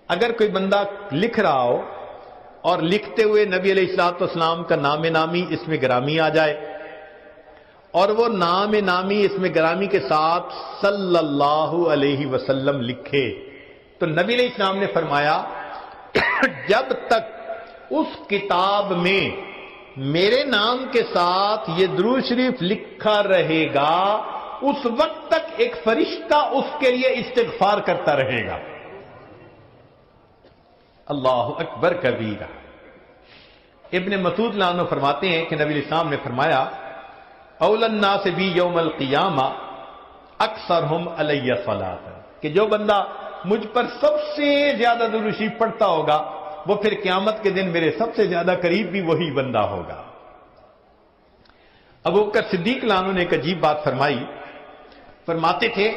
اگر کوئی بندہ لکھ رہا ہو اور لکھتے ہوئے نبی علیہ الصلوۃ والسلام کا نام نامی اس میں گرامی آ جائے اور وہ نام نامی اس میں گرامی کے ساتھ صلی اللہ علیہ وسلم لکھے تو نبی علیہ السلام نے فرمایا جب تک اس کتاب میں میرے نام کے ساتھ یہ درود شریف لکھا رہے گا اس وقت تک ایک فرشتہ اس کے لیے استغفار کرتا رہے گا. اللہ اکبر کبیرہ. ابن مسعود رضی اللہ عنہ فرماتے ہیں کہ نبی علیہ السلام نے فرمایا اول الناس بی یوم القیامہ اکثرہم علی صلاۃ، کہ جو بندہ مجھ پر سب سے زیادہ درود شریف پڑھتا ہوگا وہ پھر قیامت کے دن میرے سب سے زیادہ قریب بھی وہی بندہ ہوگا. ابو بکر صدیق رضی اللہ عنہ نے ایک عجیب بات فرمائی. فرماتے تھے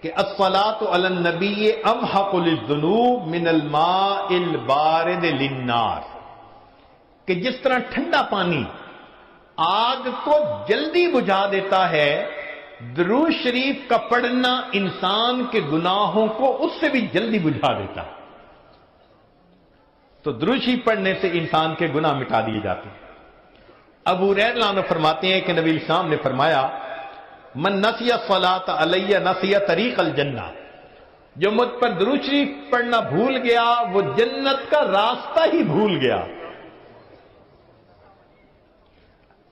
کہ الصلاۃ علی النبی امحق للذنوب من الماء البارد للنار، کہ جس طرح ٹھنڈا پانی آگ کو جلدی بجھا دیتا ہے، درود شریف کا پڑھنا انسان کے گناہوں کو اس سے بھی جلدی بجھا دیتا ہے. تو درود شریف پڑھنے سے انسان کے گناہ مٹا دیے جاتے ہیں. ابو ہریرہ رضی اللہ عنہ فرماتے ہیں کہ نبی علیہ السلام نے فرمایا من نسی الصلاۃ علی نسی طریق الجنہ، جو مجھ پر درود شریف پڑھنا بھول گیا وہ جنت کا راستہ ہی بھول گیا.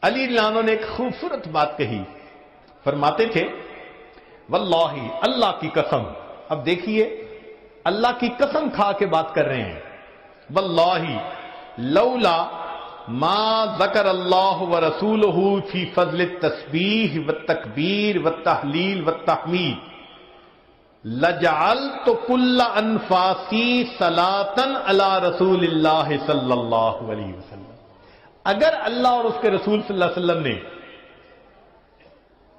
علی رضی اللہ عنہ نے ایک خوبصورت بات کہی. فرماتے تھے واللہ، اللہ کی قسم، اب دیکھیے اللہ کی قسم کھا کے بات کر رہے ہیں، واللہ لولا ما ذکر اللہ ورسولہ فی فضل التسبیح والتکبیر والتحلیل والتحمید لجعلت کل انفاسی صلاۃ علی رسول اللہ صلی اللہ علیہ وسلم. اگر اللہ اور اس کے رسول صلی اللہ علیہ وسلم نے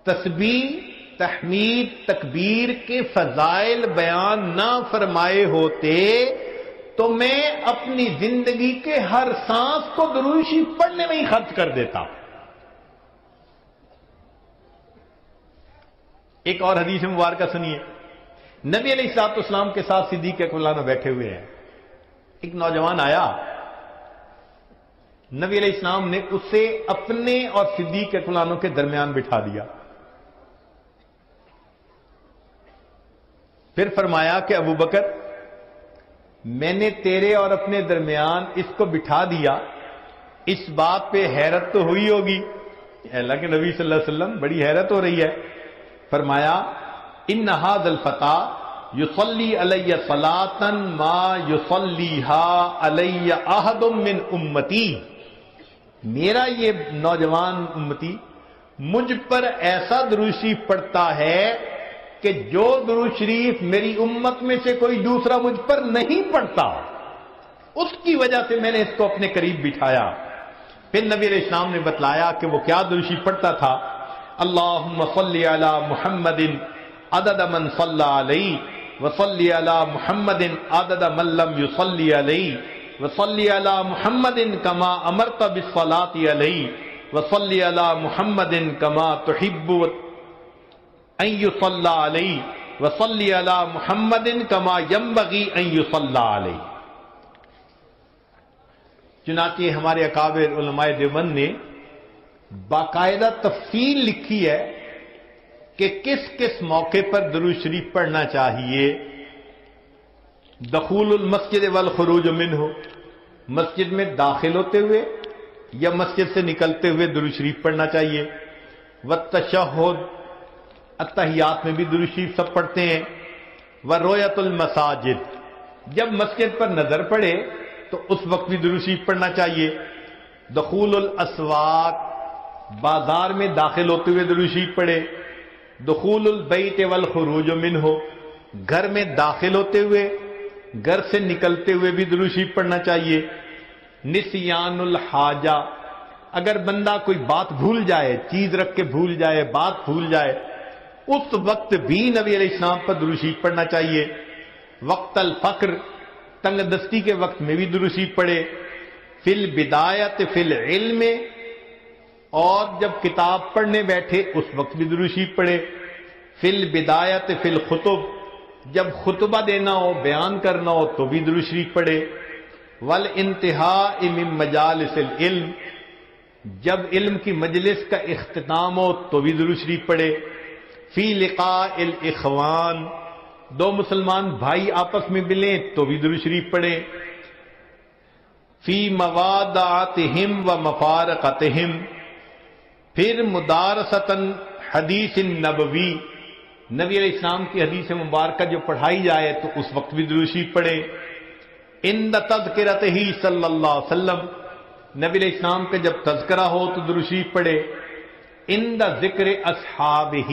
تسبیح، تحمید، تکبیر کے فضائل بیان نہ فرمائے ہوتے تو میں اپنی زندگی کے ہر سانس کو درود شریف پڑھنے میں ہی خرچ کر دیتا. ایک اور حدیث مبارکہ سنیے. نبی علیہ الصلوۃ والسلام کے ساتھ صدیق اکبر رضی اللہ عنہ بیٹھے ہوئے ہیں. ایک نوجوان آیا، نبی علیہ السلام نے اسے اپنے اور صدیق اکبر رضی اللہ عنہ کے درمیان بٹھا دیا. پھر فرمایا کہ ابو بکر، میں نے تیرے اور اپنے درمیان اس کو بٹھا دیا، اس بات پہ حیرت تو ہوئی ہوگی. اللہ کے نبی صلی اللہ علیہ وسلم بڑی حیرت ہو رہی ہے. فرمایا ان ھذا الفتى یصلی علی صلاۃ ما یصلیھا علی احد من امتی، میرا یہ نوجوان امتی مجھ پر ایسا درود شریف پڑھتا ہے کہ جو درود شریف میری امت میں سے کوئی دوسرا مجھ پر نہیں پڑھتا. اس کی وجہ سے میں نے اس کو اپنے قریب بٹھایا. پھر نبی علیہ السلام نے بتلایا کہ وہ کیا درود شریف پڑھتا تھا. اللہم صلی علی محمد عدد من صلی علیہ وصلی علی محمد عدد من لم یصلی علیہ وصلی علی محمد کما امرت بالصلاۃ علیہ وصلی علی محمد کما تحب ان یصلی علیہ وصلی علی محمد کما ینبغی ان یصلی علیہ. چنانچہ ہمارے اکابر علماء دیوبند نے باقاعدہ تفصیل لکھی ہے کہ کس کس موقع پر درود شریف پڑھنا چاہیے. دخول المسجد والخروج منہ، مسجد میں داخل ہوتے ہوئے یا مسجد سے نکلتے ہوئے درود شریف پڑھنا چاہیے. والتشہد، اتحیات میں بھی درود شریف سب پڑھتے ہیں. ورؤیت المساجد، جب مسجد پر نظر پڑے تو اس وقت بھی درود شریف پڑھنا چاہیے. دخول الاسواق، بازار میں داخل ہوتے ہوئے درود شریف پڑھے. دخول البیت والخروج منہ، گھر میں داخل ہوتے ہوئے گھر سے نکلتے ہوئے بھی درود شریف پڑھنا چاہیے. نسیان الحاجہ، اگر بندہ کوئی بات بھول جائے، چیز رکھ کے بھول جائے، بات بھول جائے، اس وقت بھی نبی علیہ السلام پر درود شریف پڑھنا چاہیے. وقت الفقر، تنگ دستی کے وقت میں بھی درود شریف پڑھے. فی البدایت فی العلم، اور جب کتاب پڑھنے بیٹھے اس وقت بھی درود شریف پڑھے. فی البدایت فی الخطب، جب خطبہ دینا ہو، بیان کرنا ہو تو بھی درود شریف پڑھے۔ والانتہاء من مجالس العلم، جب علم کی مجلس کا اختتام ہو تو بھی درود شریف پڑھے۔ فی لقاء الاخوان، دو مسلمان بھائی آپس میں ملیں تو بھی درود شریف پڑھے۔ فی موادعتہم و مفارقتہم، پھر مدارستاً حدیث نبوی، نبی علیہ السلام کی حدیث مبارکہ جو پڑھائی جائے تو اس وقت بھی درود شریف پڑھے۔ عند تذکرتہ صلی اللہ علیہ وسلم، نبی علیہ السلام کا جب تذکرہ ہو تو درود شریف پڑھے۔ عند ذکر اصحابہ،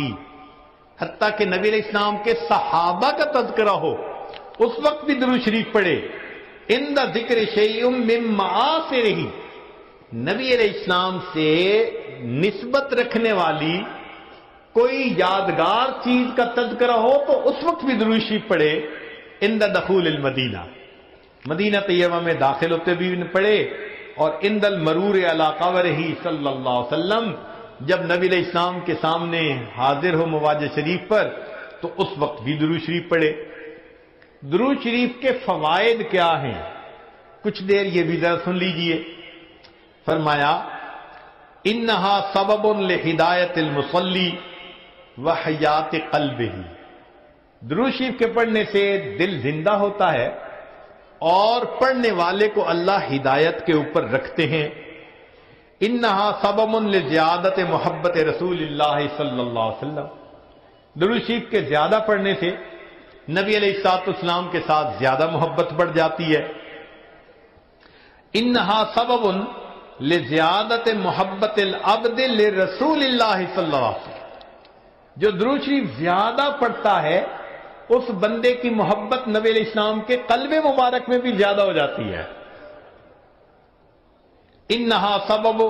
حتیٰ کہ نبی علیہ السلام کے صحابہ کا تذکرہ ہو اس وقت بھی درود شریف پڑھے۔ عند ذکر شیء من معاصرہ، نبی علیہ السلام سے نسبت رکھنے والی کوئی یادگار چیز کا تذکرہ ہو تو اس وقت بھی درود شریف پڑھے۔ عند دخول المدینہ، مدینہ طیبہ میں داخل ہوتے بھی پڑھے، اور عند المرور علی قبرہ صلی اللہ علیہ وسلم، جب نبی علیہ السلام کے سامنے حاضر ہو مواجہ شریف پر تو اس وقت بھی درود شریف پڑھے۔ درود شریف کے فوائد کیا ہیں؟ کچھ دیر یہ بھی ذرا سن لیجئے۔ فرمایا انہا سبب لہدایت المصلی وحیات قلبہ، درود شریف کے پڑھنے سے دل زندہ ہوتا ہے اور پڑھنے والے کو اللہ ہدایت کے اوپر رکھتے ہیں۔ انہا سبب لزیادت محبت رسول اللہ صلی اللہ علیہ وسلم، درود شریف کے زیادہ پڑھنے سے نبی علیہ الصلوۃ والسلام کے ساتھ زیادہ محبت بڑھ جاتی ہے۔ انہا سبب لزیادت محبت العبد لرسول اللہ صلی اللہ علیہ وسلم، جو درود شریف زیادہ پڑھتا ہے اس بندے کی محبت نبی علیہ السلام کے قلب مبارک میں بھی زیادہ ہو جاتی ہے۔ انہا سبب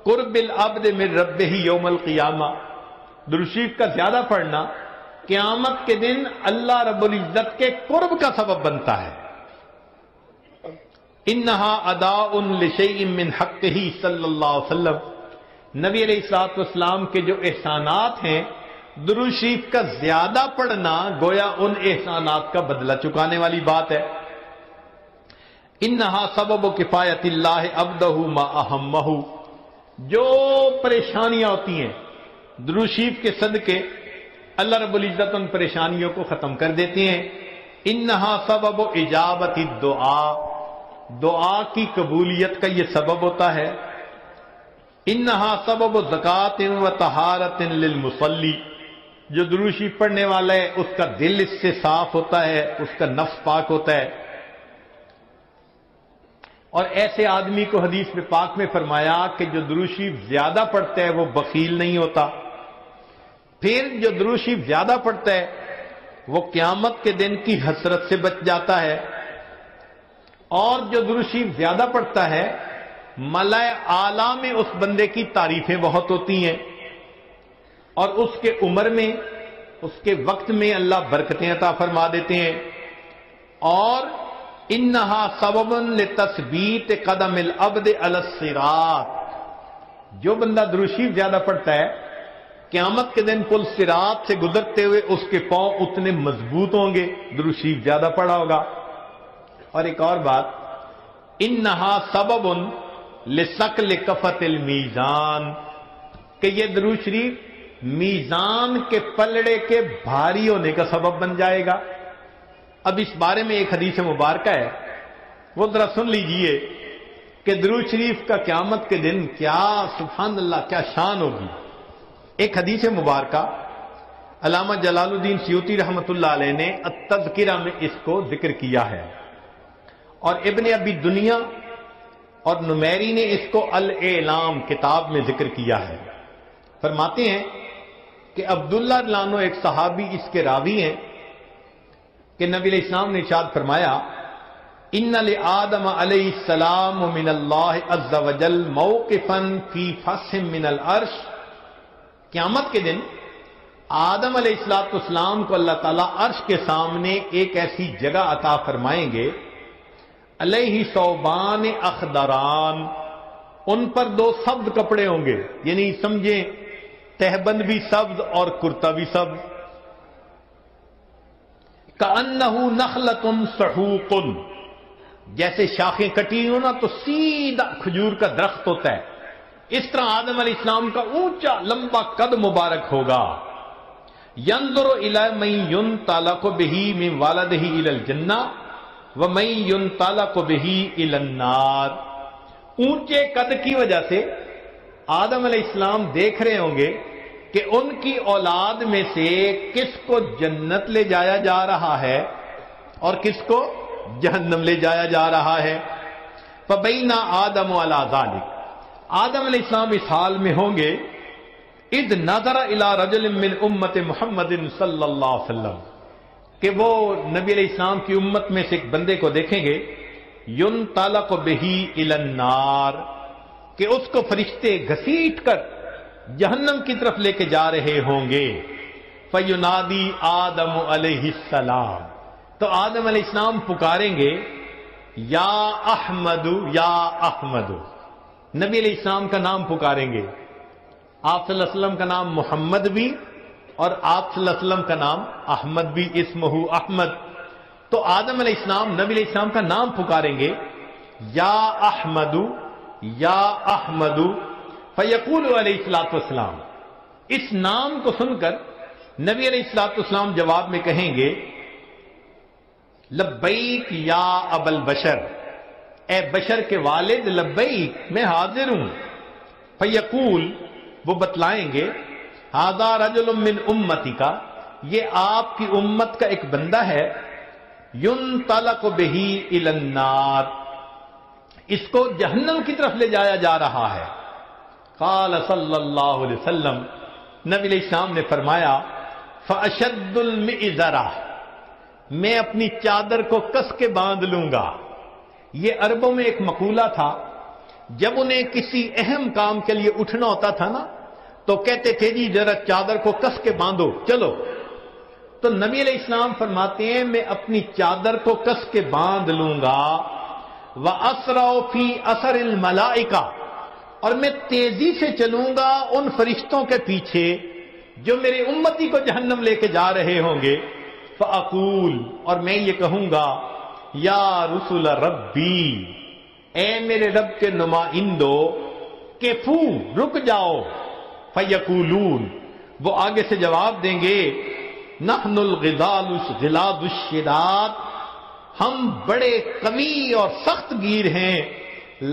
قرب العبد من ربہ یوم القیامہ، درود شریف کا زیادہ پڑھنا قیامت کے دن اللہ رب العزت کے قرب کا سبب بنتا ہے۔ انہا اداء لشیء من حقہ صلی اللہ علیہ وسلم، نبی علیہ الصلوۃ والسلام کے جو احسانات ہیں، درود شریف کا زیادہ پڑھنا گویا ان احسانات کا بدلہ چکانے والی بات ہے۔ انہا سبب کفایت اللہ عبدہ ما اہمہ، جو پریشانیاں ہوتی ہیں درود شریف کے صدقے اللہ رب العزت ان پریشانیوں کو ختم کر دیتے ہیں۔ انہا سبب اجابت الدعاء، دعا کی قبولیت کا یہ سبب ہوتا ہے۔ انہا سبب زکوٰۃ و طہارت للمصلی، جو درود شریف پڑھنے والا ہے اس کا دل اس سے صاف ہوتا ہے، اس کا نفس پاک ہوتا ہے۔ اور ایسے آدمی کو حدیث میں پاک میں فرمایا کہ جو درود شریف زیادہ پڑھتا ہے وہ بخیل نہیں ہوتا، پھر جو درود شریف زیادہ پڑھتا ہے وہ قیامت کے دن کی حسرت سے بچ جاتا ہے، اور جو درود شریف زیادہ پڑھتا ہے ملائے اعلیٰ میں اس بندے کی تعریفیں بہت ہوتی ہیں، اور اس کے عمر میں، اس کے وقت میں اللہ برکتیں عطا فرما دیتے ہیں۔ اور انہا سبب لتثبیت قدم العبد علی الصراط، جو بندہ درود شریف زیادہ پڑھتا ہے قیامت کے دن پل صراط سے گزرتے ہوئے اس کے پاؤں اتنے مضبوط ہوں گے، درود شریف زیادہ پڑھا ہوگا۔ اور ایک اور بات، انہا سبب لثقل کفۃ المیزان، کہ یہ درود شریف میزان کے پلڑے کے بھاری ہونے کا سبب بن جائے گا۔ اب اس بارے میں ایک حدیث مبارکہ ہے، وہ ذرا سن لیجئے کہ درود شریف کا قیامت کے دن کیا سبحان اللہ کیا شان ہوگی۔ ایک حدیث مبارکہ علامہ جلال الدین سیوطی رحمۃ اللہ علیہ نے التذکرہ میں اس کو ذکر کیا ہے، اور ابن ابی دنیا اور نمیری نے اس کو الاعلام کتاب میں ذکر کیا ہے۔ فرماتے ہیں کہ عبداللہ لانو ایک صحابی اس کے راوی ہیں کہ نبی علیہ السلام نے ارشاد فرمایا ان لآدم علیہ السلام من اللہ عز وجل موقفا فی فسح من العرش، قیامت کے دن آدم علیہ السلام کو اللہ تعالیٰ عرش کے سامنے ایک ایسی جگہ عطا فرمائیں گے، علیہ ثوبان اخضران، ان پر دو سبز کپڑے ہوں گے، یعنی سمجھیں تہبند بھی سبز اور کرتا بھی سبز۔ کأنہ نخلۃ سحوق، جیسے شاخیں کٹی ہو نا تو سیدھا کھجور کا درخت ہوتا ہے، اس طرح آدم علیہ السلام کا اونچا لمبا قد مبارک ہوگا۔ ينظر الى من ينطلق به من والده الى الجنہ ومن ينطلق به الى النار۔ اونچے قد کی وجہ سے آدم علیہ السلام دیکھ رہے ہوں گے کہ ان کی اولاد میں سے کس کو جنت لے جایا جا رہا ہے اور کس کو جہنم لے جایا جا رہا ہے۔ فبین آدم علی ذلک، آدم علیہ السلام اس حال میں ہوں گے، اذ نظر الی رجل من امت محمد صلی اللہ علیہ وسلم، کہ وہ نبی علیہ السلام کی امت میں سے ایک بندے کو دیکھیں گے، ينطلق به الی النار، کہ اس کو فرشتے گھسیٹ کر جہنم کی طرف لے کے جا رہے ہوں گے۔ فینادی آدم علیہ السلام، تو آدم علیہ السلام پکاریں گے، یا احمد یا احمد، نبی علیہ السلام کا نام پکاریں گے۔ آپ صلی اللہ علیہ وسلم کا نام محمد بھی اور آپ صلی اللہ علیہ وسلم کا نام احمد بھی، اسمہ احمد۔ تو آدم علیہ السلام نبی علیہ السلام کا نام پکاریں گے، یا احمد یا احمد، فیقول علیہ الصلوۃ والسلام، اس نام کو سن کر نبی علیہ الصلوۃ والسلام جواب میں کہیں گے، لبیک یا ابا البشر، اے بشر کے والد، لبیک میں حاضر ہوں۔ فیقول، وہ بتلائیں گے، ھذا رجل من امتی کا، یہ آپ کی امت کا ایک بندہ ہے، ينطلق به الی النار، اس کو جہنم کی طرف لے جایا جا رہا ہے۔ قال صلی اللہ علیہ وسلم، نبی علیہ السلام نے فرمایا، فاشد المئزرہ، میں اپنی چادر کو کس کے باندھ لوں گا۔ یہ عربوں میں ایک مقولہ تھا، جب انہیں کسی اہم کام کے لیے اٹھنا ہوتا تھا نا تو کہتے تھے جی ذرا چادر کو کس کے باندھو چلو۔ تو نبی علیہ السلام فرماتے ہیں میں اپنی چادر کو کس کے باندھ لوں گا، وَأَسْرَعُ فِي أَثَرِ الْمَلَائِكَةِ، اور میں تیزی سے چلوں گا ان فرشتوں کے پیچھے جو میرے امتی کو جہنم لے کے جا رہے ہوں گے۔ فَأَقُولُ، اور میں یہ کہوں گا، یا رسول ربی، اے میرے رب کے نمائندو، کفو، رک جاؤ۔ فیقولون، وہ آگے سے جواب دیں گے، نحن الغلاد الشداد، ہم بڑے قوی اور سخت گیر ہیں،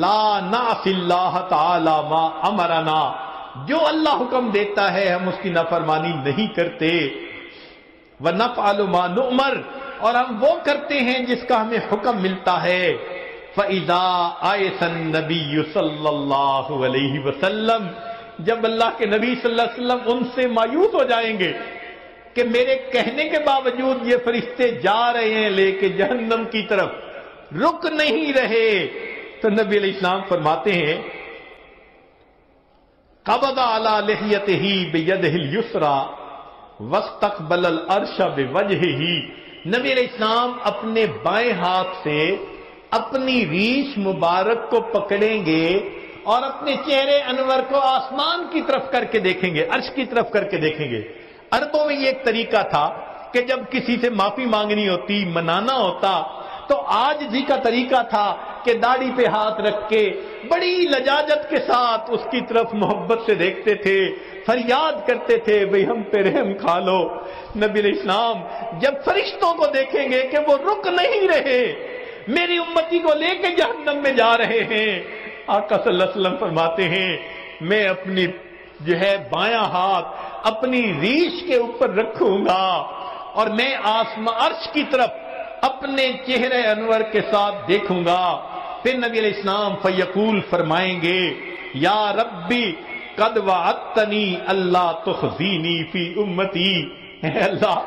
لا نعصی اللہ تعالی ما امرنا، جو اللہ حکم دیتا ہے ہم اس کی نافرمانی نہیں کرتے، ونفعل ما نؤمر، اور ہم وہ کرتے ہیں جس کا ہمیں حکم ملتا ہے۔ فَإِذَا آیَسَ النَّبِيُّ صلی اللہ علیہ وسلم، جب اللہ کے نبی صلی اللہ علیہ وسلم ان سے مایوس ہو جائیں گے کہ میرے کہنے کے باوجود یہ فرشتے جا رہے ہیں لے کے جہنم کی طرف، رک نہیں رہے، تو نبی علیہ السلام فرماتے ہیں، قبض علی لحیتہ بیدہ الیسریٰ واستقبل العرش بوجہہ، نبی علیہ السلام اپنے بائیں ہاتھ سے اپنی ریش مبارک کو پکڑیں گے اور اپنے چہرے انور کو آسمان کی طرف کر کے دیکھیں گے، عرش کی طرف کر کے دیکھیں گے۔ عربوں میں یہ ایک طریقہ تھا کہ جب کسی سے معافی مانگنی ہوتی، منانا ہوتا، تو عاجزی کا طریقہ تھا کہ داڑھی پہ ہاتھ رکھ کے بڑی لجاجت کے ساتھ اس کی طرف محبت سے دیکھتے تھے، فریاد کرتے تھے، بھئی ہم پہ رحم کھا لو۔ نبی علیہ السلام جب فرشتوں کو دیکھیں گے کہ وہ رک نہیں رہے، میری امتی کو لے کے جہنم میں جا رہے ہیں، آقا صلی اللہ علیہ وسلم فرماتے ہیں، میں اپنی بایاں ہاتھ اپنی ریش کے اوپر رکھوں گا اور میں آسمان عرش کی طرف اپنے چہرے انور کے ساتھ دیکھوں گا۔ پھر نبی علیہ السلام فیقول فرمائیں گے، یا ربی قد وعدتنی اللہ تخزینی فی امتی، اے اللہ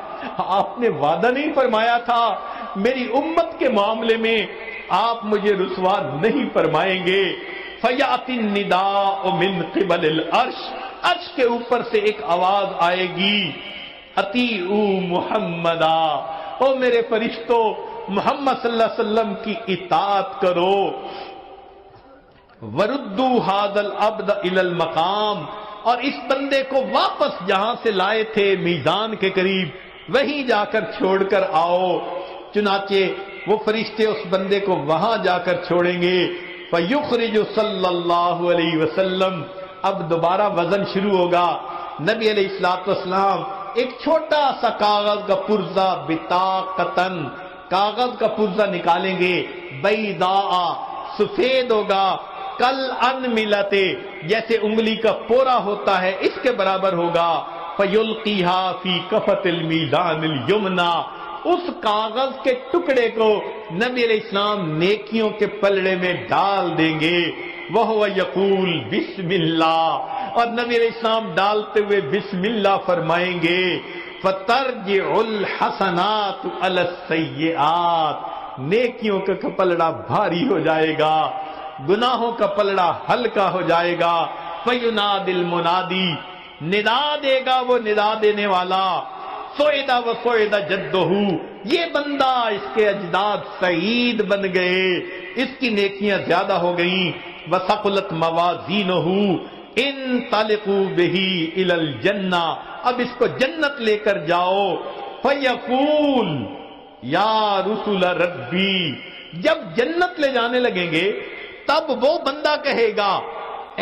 آپ نے وعدہ نہیں فرمایا تھا میری امت کے معاملے میں آپ مجھے رسوا نہیں فرمائیں گے۔ فیاتی النداء من قبل العرش، عرش کے اوپر سے ایک آواز آئے گی، اطیعوا محمدا، او میرے فرشتوں محمد صلی اللہ علیہ وسلم کی اطاعت کرو، وردوا ھذا العبد الی المقام، اور اس بندے کو واپس جہاں سے لائے تھے میزان کے قریب وہیں جا کر چھوڑ کر آؤ۔ چنانچہ وہ فرشتے اس بندے کو وہاں جا کر چھوڑیں گے۔ فَيُخْرِجُ صلی اللہ علیہ وسلم، اب دوبارہ وزن شروع ہوگا۔ نبی علیہ السلام ایک چھوٹا سا کاغذ کا پرزہ، بطاقتن، کاغذ کا پرزہ نکالیں گے، بیضاء، سفید ہوگا، کل انملتے، جیسے انگلی کا پورا ہوتا ہے اس کے برابر ہوگا۔ فَيُلْقِيهَا فِي كَفَةِ الْمِيزَانِ الْيُمْنَى، اس کاغذ کے ٹکڑے کو نبی علیہ السلام نیکیوں کے پلڑے میں ڈال دیں گے۔ وَهُوَ يَقُولُ بِسْمِ اللَّهِ، اور نبی علیہ السلام ڈالتے ہوئے بسم اللہ فرمائیں گے۔ فَتَرْجِعُ الْحَسَنَاتُ عَلَى السَّيِّئَاتِ، نیکیوں کا پلڑا بھاری ہو جائے گا، گناہوں کا پلڑا ہلکا ہو جائے گا۔ فَيُنَادِ الْمُنَادِي، ندا دے گا وہ ندا دینے والا، سوئدہ و سوئدہ جدہ، یہ بندہ، اس کے اجداد سعید بن گئے، اس کی نیکیاں زیادہ ہو گئیں۔ وَثَقُلَتْ مَوَازِينُهُ انطلقوا بِهِ إِلَى الْجَنَّةِ، اب اس کو جنت لے کر جاؤ۔ فَيَقُولُ یا رسول ربی، جب جنت لے جانے لگیں گے تب وہ بندہ کہے گا،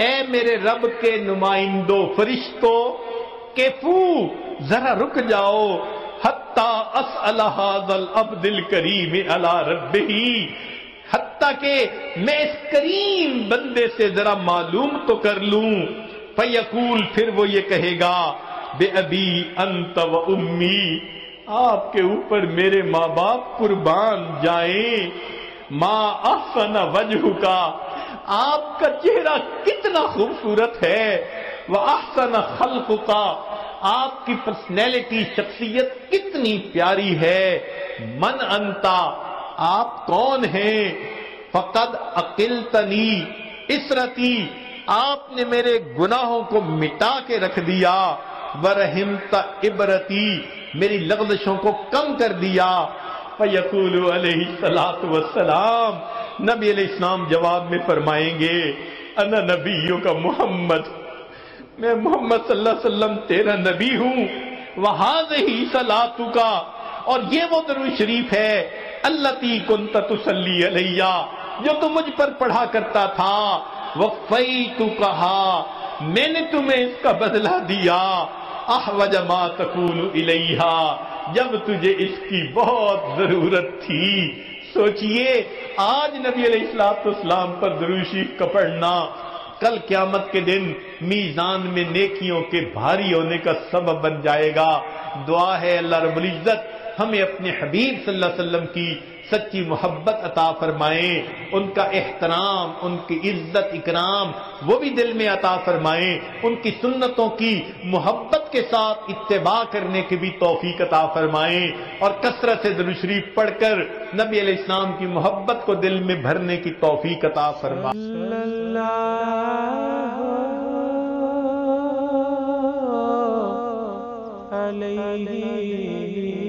اے میرے رب کے نمائندوں فرشتوں، کیفو، ذرا رک جاؤ، حتی اسأل هذا العبد الکریم علی ربہ، حتیٰ کہ میں اس کریم بندے سے ذرا معلوم تو کر لوں۔ فیقول، پھر وہ یہ کہے گا، بے ابی انت و امی، آپ کے اوپر میرے ماں باپ قربان جائیں، ما احسن وجہ کا، آپ کا چہرہ کتنا خوبصورت ہے، وَأَحْسَنَ خَلْقُكَ، آپ کی پرسنالٹی، شخصیت کتنی پیاری ہے، من انتا، آپ کون ہیں، فَقَدْ أَقِلْتَنِي اِسْرَتِي، آپ نے میرے گناہوں کو مٹا کے رکھ دیا، وَرَحِمْتَ عِبْرَتِي، میری لغزشوں کو کم کر دیا۔ فَيَقُولُ علیہ السلام، نبی علیہ السلام جواب میں فرمائیں گے، انا نبیوں کا محمد، میں محمد صلی اللہ علیہ وسلم تیرا نبی ہوں، وَهَذِهِ صَلَاتُكَ، اور یہ وہ درود شریف ہے، الَّتِي كُنْتَ تُصَلِّي عَلَيَّ، جو تم مجھ پر پڑھا کرتا تھا، وَفَّيْتُكَهَا، میں نے تمہیں اس کا بدلہ دیا، احوج ما تکون الیہا، جب تجھے اس کی بہت ضرورت تھی۔ سوچئے آج نبی علیہ السلام پر درود شریف کا پڑھنا کل قیامت کے دن میزان میں نیکیوں کے بھاری ہونے کا سبب بن جائے گا۔ دعا ہے اللہ رب العزت ہمیں اپنے حبیب صلی اللہ علیہ وسلم کی سچی محبت عطا فرمائیں، ان کا احترام، ان کی عزت اکرام وہ بھی دل میں عطا فرمائیں، ان کی سنتوں کی محبت کے ساتھ اتباع کرنے کی بھی توفیق عطا فرمائیں، اور کثرت سے درود شریف پڑھ کر نبی علیہ السلام کی محبت کو دل میں بھرنے کی توفیق عطا فرمائیں۔ علیہ